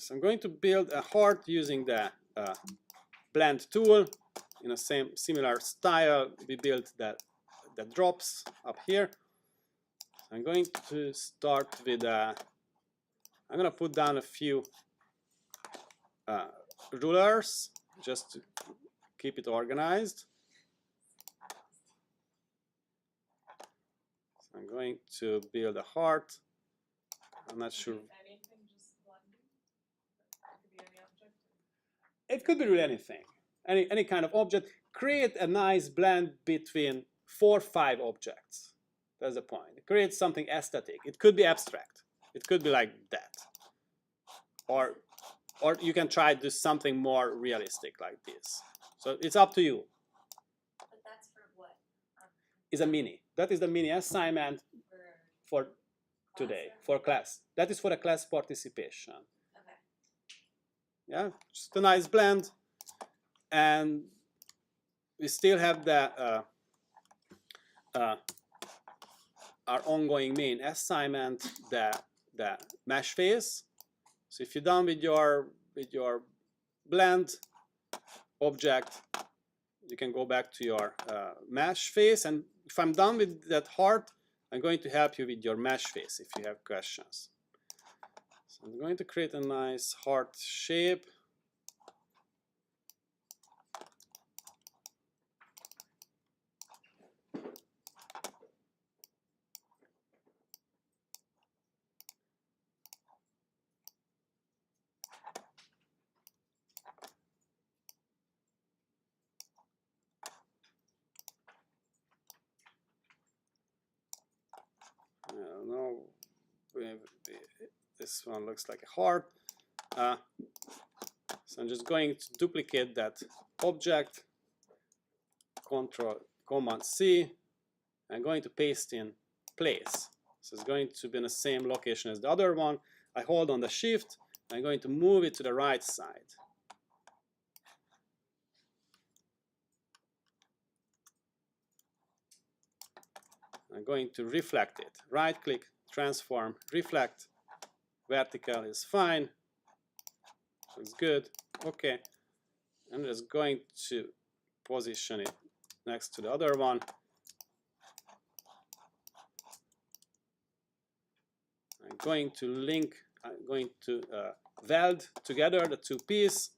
So I'm going to build a heart using the blend tool in a similar style. We built that drops up here. I'm going to start with I'm going to put down a few rulers just to keep it organized. So I'm going to build a heart. I'm not sure. It could be really anything, any kind of object. Create a nice blend between 4 or 5 objects. That's the point. Create something aesthetic. It could be abstract. It could be like that. Or you can try to do something more realistic like this. So it's up to you. But that's for what? Is a mini. That is the mini assignment for today, for class. That is for the class participation. Okay. Yeah, just a nice blend. And we still have the our ongoing main assignment, the mesh face. So if you're done with your blend object, you can go back to your mesh face. And if I'm done with that heart, I'm going to help you with your mesh face if you have questions. So I'm going to create a nice heart shape. I don't know, this one looks like a heart. So I'm just going to duplicate that object, Command C. I'm going to paste in place. So it's going to be in the same location as the other one. I hold on the shift. I'm going to move it to the right side. I'm going to reflect it. Right click, transform, reflect. Vertical is fine. Looks good. Okay. I'm just going to position it next to the other one. I'm going to weld together the 2 pieces.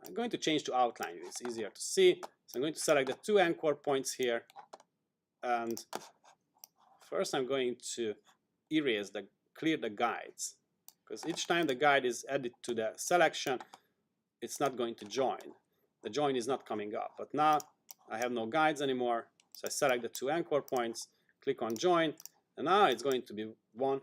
I'm going to change to outline view. It's easier to see. So I'm going to select the 2 anchor points here. And first I'm going to clear the guides. Because each time the guide is added to the selection, it's not going to join. The join is not coming up. But now I have no guides anymore. So I select the 2 anchor points, click on join, and now it's going to be one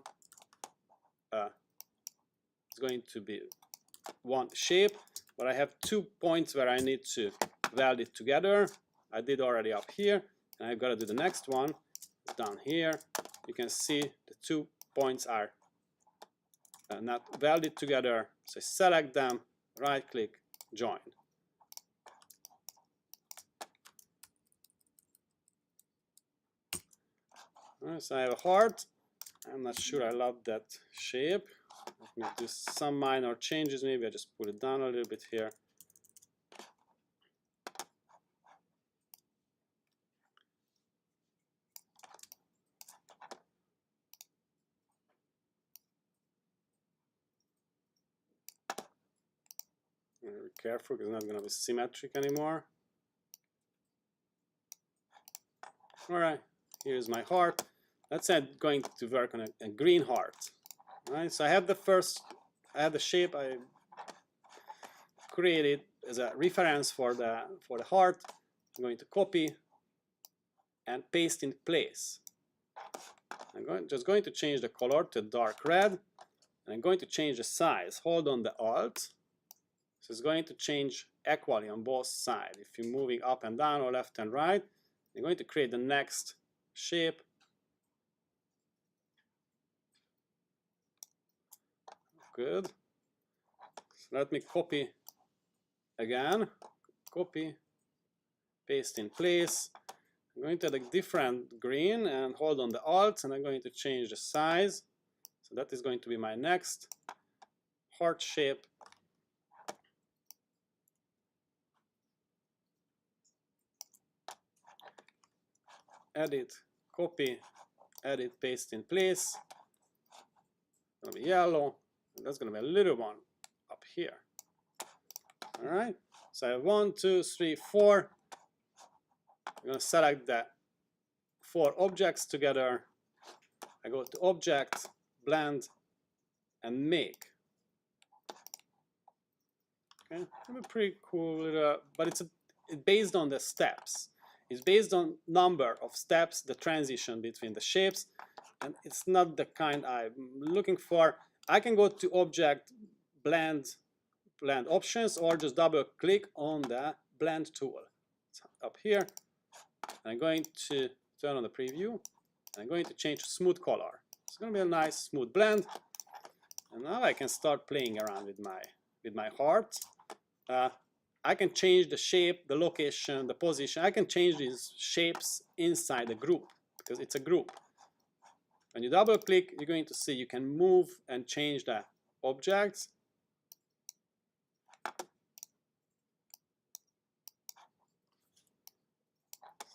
shape, but I have 2 points where I need to weld it together. I did already up here, and I've got to do the next one down here. You can see the 2 points are not welded together, so select them, right click, join. So I have a heart. I'm not sure I love that shape. Let me do some minor changes. Maybe I just put it down a little bit here. Be careful because it's not going to be symmetric anymore. All right, here's my heart. Let's say I'm going to work on a green heart. All right, so I have the shape I created as a reference for the heart. I'm going to copy and paste in place. I'm just going to change the color to dark red, and I'm going to change the size. Hold on the Alt. So it's going to change equally on both sides. If you're moving up and down or left and right, you're going to create the next shape. Good. So let me copy again. Copy, paste in place. I'm going to add a different green and hold on the Alt, and I'm going to change the size. So that is going to be my next heart shape. edit, copy, edit, paste in place. Gonna be yellow, and that's gonna be a little one up here. All right, so I have 1, 2, 3, 4. I'm gonna select the 4 objects together. I go to Object, Blend, and Make. Okay, a pretty cool little, but it's based on the steps. It's based on number of steps, the transition between the shapes, and it's not the kind I'm looking for. I can go to Object, Blend options, or just double click on the blend tool. It's up here. I'm going to turn on the preview. I'm going to change to smooth color. It's going to be a nice smooth blend. And now I can start playing around with my heart. I can change the shape, the location, the position. I can change these shapes inside the group because it's a group. When you double click, you're going to see you can move and change the objects.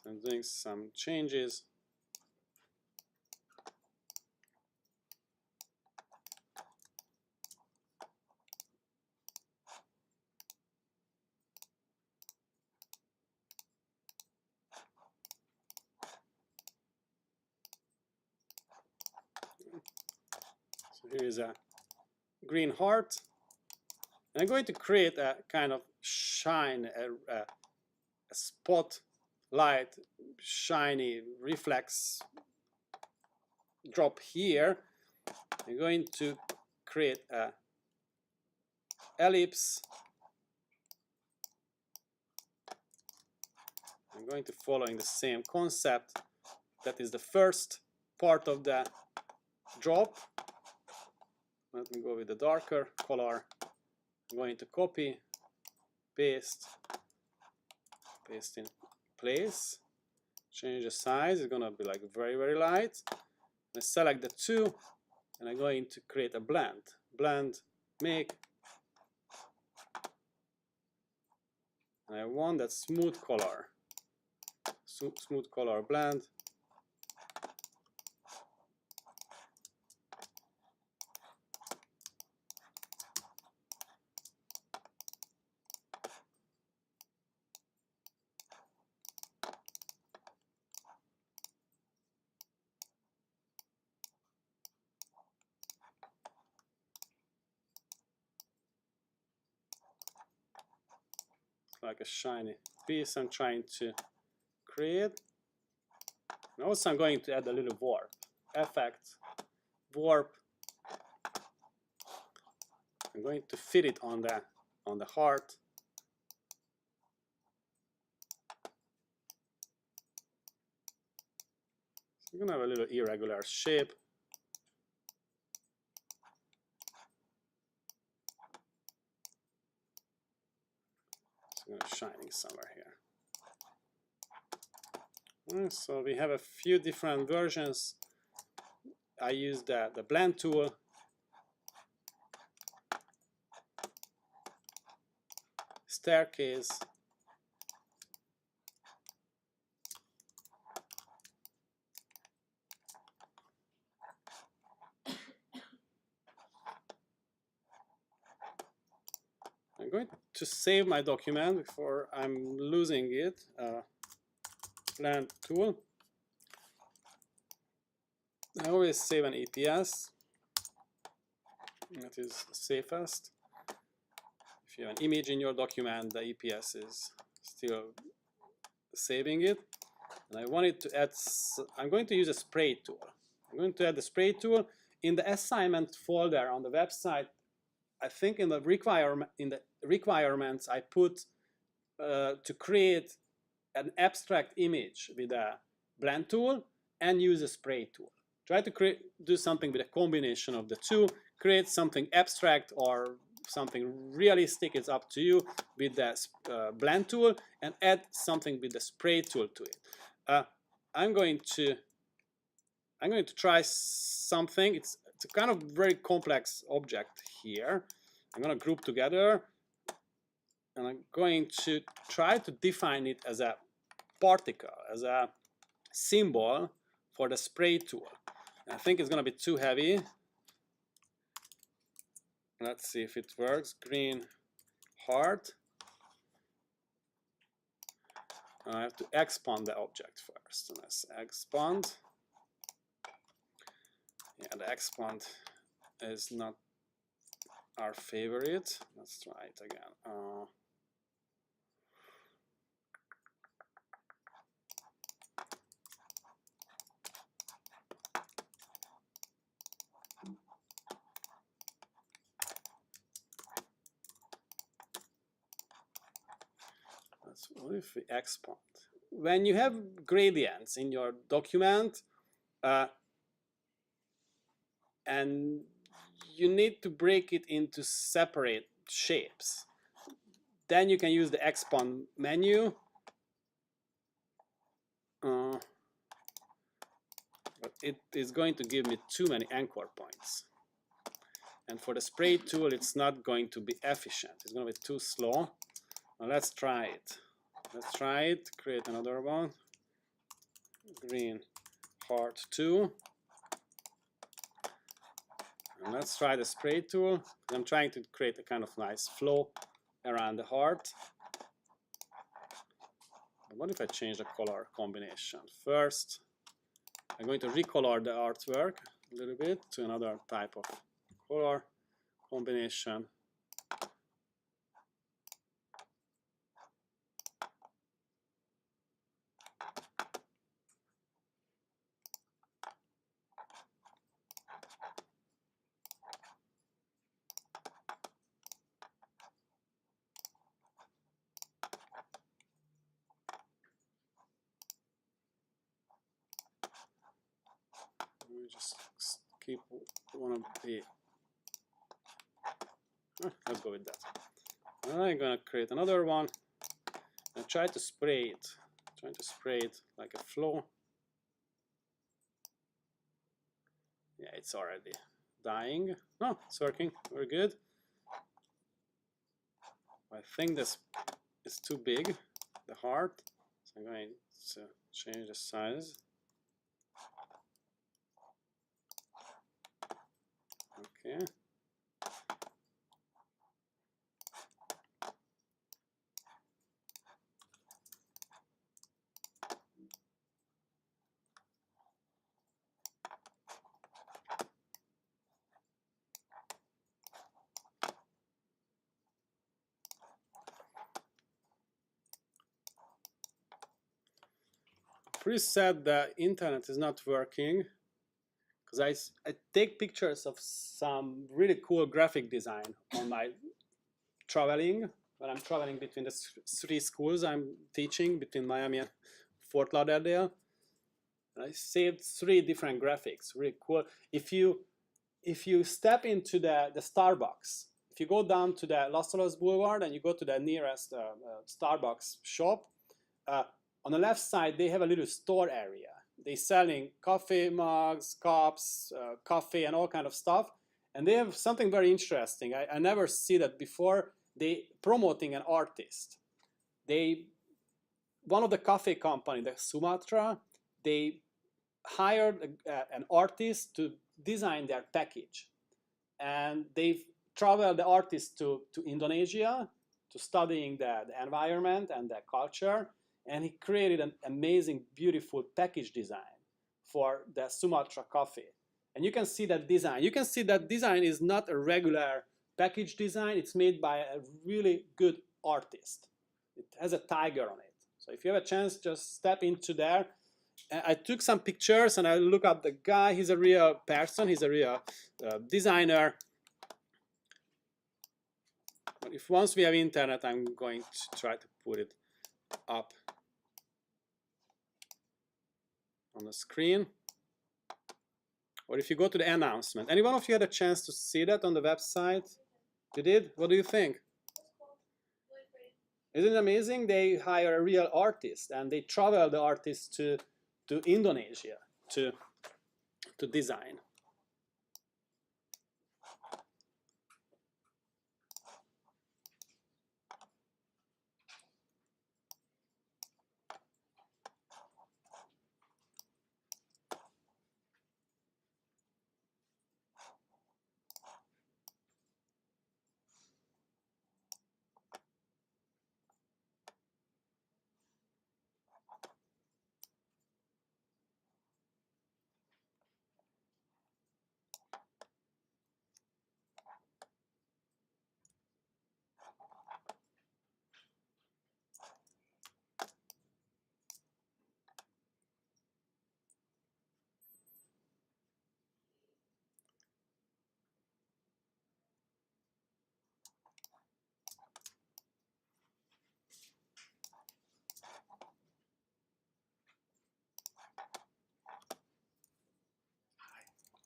So I'm doing some changes. So here is a green heart. And I'm going to create a kind of shine, a spot light, shiny reflex drop here. I'm going to create a ellipse. I'm going to follow in the same concept. That is the first part of the drop. Let me go with the darker color. I'm going to copy, paste in place. Change the size. It's gonna be like very, very light. I select the 2, and I'm going to create a blend. Blend, make. And I want that smooth color. Smooth color blend. Like a shiny piece I'm trying to create. And also I'm going to add a little warp. Effect, warp. I'm going to fit it on the heart. So I'm gonna have a little irregular shape. It's shining somewhere here. So we have a few different versions. I use the blend tool. Staircase. I'm going to save my document before I'm losing it. Blend tool. I always save an EPS. That is the safest. If you have an image in your document, the EPS is still saving it. And I wanted to add, I'm going to use a spray tool. I'm going to add the spray tool in the assignment folder on the website. I think in the requirements I put to create an abstract image with a blend tool and use a spray tool. Try to do something with a combination of the two. Create something abstract or something realistic, it's up to you, with the blend tool, and add something with the spray tool to it. I'm going to try something. It's a kind of very complex object here. I'm going to group together, and I'm going to try to define it as a particle, as a symbol for the spray tool. I think it's going to be too heavy. Let's see if it works. Green heart. I have to expand the object first. Let's expand. Yeah, the expand is not our favorite. Let's try it again. What if we expand? When you have gradients in your document and you need to break it into separate shapes, then you can use the expand menu. But it is going to give me too many anchor points. And for the spray tool, it's not going to be efficient. It's going to be too slow. Now let's try it. Let's try it. Create another one. Green heart 2. And let's try the spray tool. I'm trying to create a kind of nice flow around the heart. What if I change the color combination? First, I'm going to recolor the artwork a little bit to another type of color combination. We just keep one of the. Let's go with that. I'm gonna create another one and try to spray it. Trying to spray it like a flow. Yeah, it's already dying. Oh, it's working. Very good. I think this is too big, the heart. So I'm going to change the size. Okay. Pretty sad the internet is not working because I take pictures of some really cool graphic design on my traveling when I'm traveling between the 3 schools I'm teaching between Miami and Fort Lauderdale. And I saved 3 different graphics, really cool. If you step into the Starbucks, if you go down to the Los Angeles Boulevard and you go to the nearest Starbucks shop, on the left side, they have a little store area. They're selling coffee mugs, cups, coffee, and all kind of stuff. And they have something very interesting. I never see that before. They promoting an artist. One of the coffee company, the Sumatra, they hired an artist to design their package. And they've traveled the artist to Indonesia to studying the environment and the culture. And he created an amazing, beautiful package design for the Sumatra coffee. And you can see that design. You can see that design is not a regular package design. It's made by a really good artist. It has a tiger on it. So if you have a chance, just step into there. I took some pictures and I look at the guy. He's a real person. He's a real designer. But if once we have internet, I'm going to try to put it up on the screen. Or if you go to the announcement. Any one of you had a chance to see that on the website? You did? What do you think? Isn't it amazing? They hire a real artist and they travel the artist to Indonesia to design.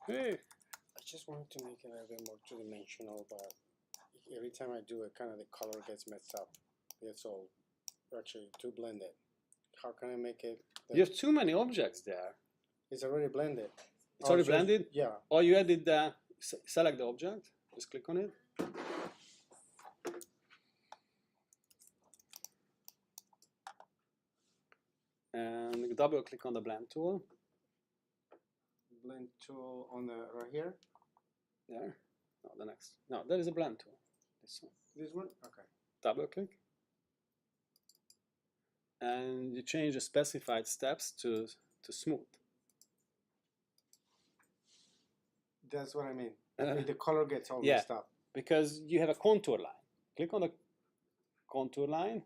Hey. I just wanted to make it a little bit more two-dimensional, but every time I do it, kind of the color gets messed up. It's all actually too blended. How can I make it? You have too many objects there. It's already blended. It's already blended? Yeah. Or you added the, select the object, just click on it. And double click on the blend tool. Blend tool on the right here. There. No, the next. No, there is a blend tool. This one. This one. Okay. Double click. And you change the specified steps to smooth. That's what I mean. The color gets all yeah, messed up. Because you have a contour line. Click on the contour line.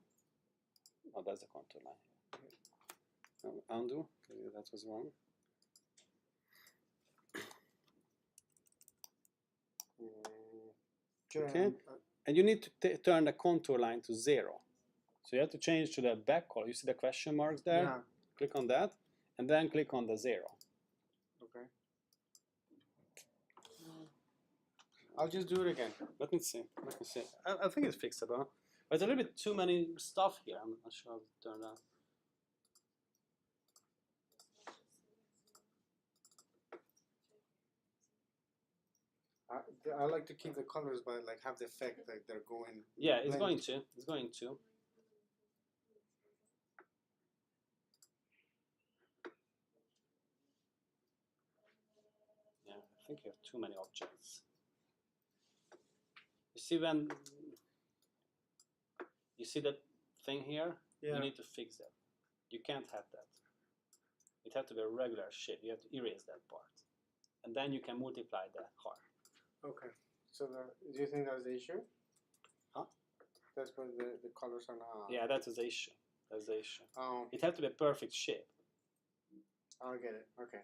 Oh, that's the contour line. Undo. Okay, that was wrong. Okay. And you need to turn the contour line to 0. So you have to change to the back color. You see the question marks there? Yeah. Click on that, and then click on the 0. Okay. I'll just do it again. Let me see. Let me see. I think it's fixable. But there's a little bit too many stuff here. I'm not sure how to turn that. I like to keep the colors, but like have the effect that they're going. Yeah, it's blend. going to. It's going to. Yeah, I think you have too many objects. You see when you see that thing here? Yeah. You need to fix that. You can't have that. It has to be a regular shape. You have to erase that part. And then you can multiply that heart. Okay. So do you think that's the issue? Huh? That's because the colors are not. Yeah, that is the issue. That's the issue. Oh, It has to be a perfect shape. I'll get it. Okay.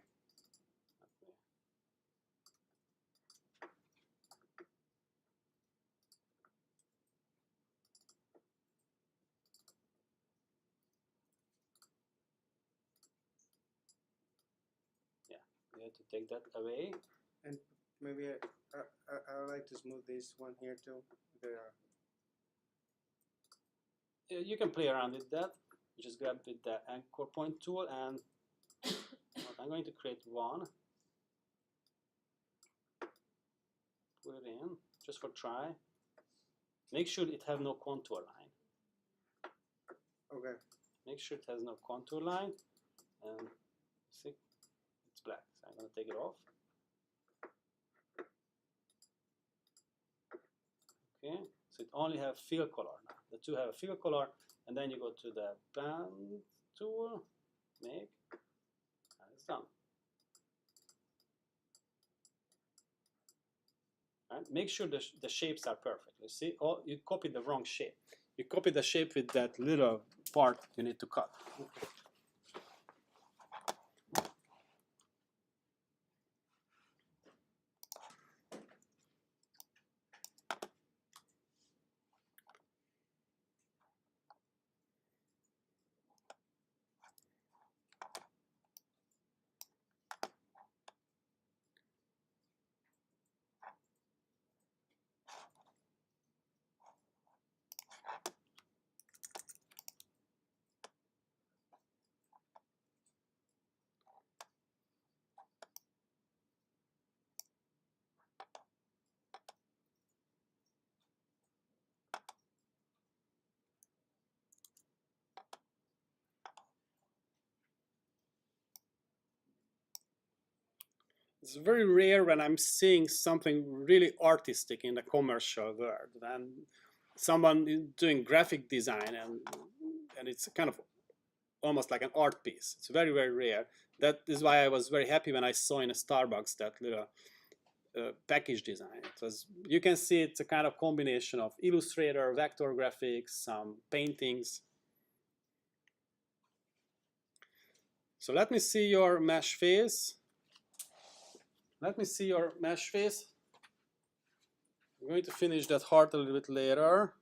You have to take that away. And maybe I would like to smooth this one here too. You can play around with that. You just grab with the anchor point tool and I'm going to create one. Put it in just for try. Make sure it has no contour line. Okay. Make sure it has no contour line, and see, it's black. So I'm going to take it off. Okay, so it only have fill color now. The two have a fill color, and then you go to the blend tool, make, and it's done. Right? Make sure the shapes are perfect. You see, oh, you copied the wrong shape. You copied the shape with that little part you need to cut. It's very rare when I'm seeing something really artistic in the commercial world, and someone is doing graphic design and it's kind of almost like an art piece. It's very, very rare. That is why I was very happy when I saw in a Starbucks that little package design. It was, you can see it's a kind of combination of Illustrator, vector graphics, some paintings. So let me see your mesh face. Let me see your mesh face. I'm going to finish that heart a little bit later.